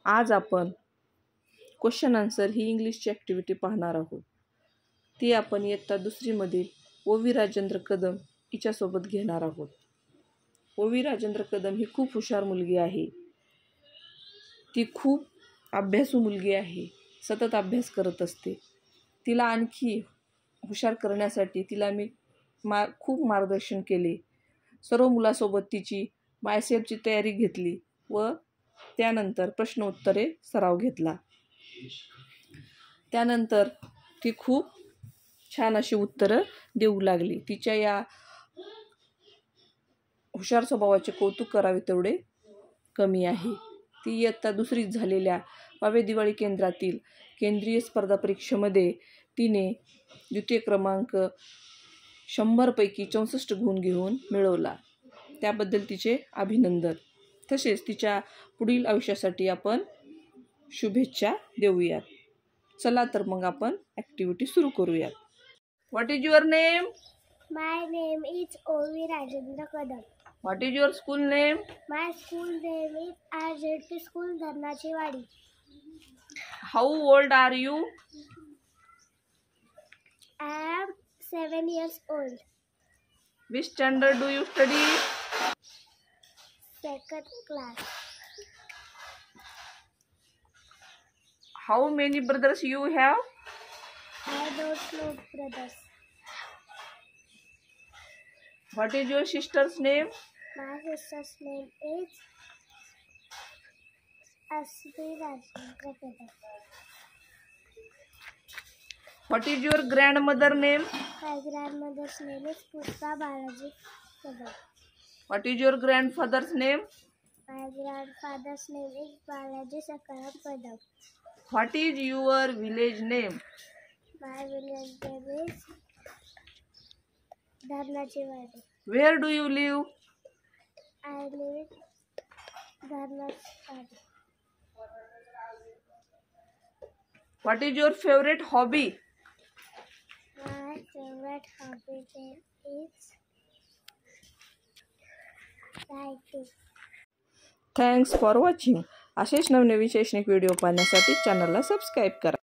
आज आपण question answer ही इंग्लिशची activity पाहणार आहोत। ती आपण इयत्ता 2री मधील ओवी राजेंद्र कदम हिच्यासोबत घेणार आहोत। ओवी राजेंद्र कदम ही खूप हुशार मुलगी आहे। ती खूप अभ्यासू मुलगी आहे, सतत अभ्यास करत असते। तिला आणखी हुशार करण्यासाठी तिला मी खूप मार्गदर्शन केले। सर्व मुलांसोबत तिची मायसेफची तयारी घेतली व त्यानंतर प्रश्न उत्तरे सराव घेतला। त्यानंतर ती खूप छान अशी उत्तरं देऊ लागली। तिच्या या हुशार स्वभावाचे कौतुक करावे तेवढे कमी आहे। ती इयत्ता 2रीत झालेल्या पावे दिवाळी केंद्रातील केंद्रीय स्पर्धा परीक्षेमध्ये तिने द्वितीय क्रमांक 100 पैकी 64 गुण घेऊन मिळवला। त्याबद्दल तिचे अभिनंदन। तसेच तिच्या पुढील आयुष्यासाठी आपण शुभेच्छा देऊयात। चला तर मग आपण ॲक्टिव्हिटी सुरू करूयात। What is your name? My name is Ovi Rajendra Kadam. What is your school name? My school name is RZP School Dharnachiwadi. How old are you? I am 7 years old. Which standard do you study? Second class. How many brothers you have? I don't know brothers. What is your sister's name? My sister's name is Asmi Rajendra Kadam. What is your grandmother name? My grandmother's name is Pushpa Balaji Kadam. What is your grandfather's name? My grandfather's name is Balaji Sakaram Kadam. What is your village name? My village name is Dharnachiwadi. Where do you live? I live in Dharnachiwadi. What is your favourite hobby? My favorite hobby is writing. Thanks for watching. असेच नवनवीन शैक्षणिक video पाहण्यासाठी चॅनलला subscribe करा।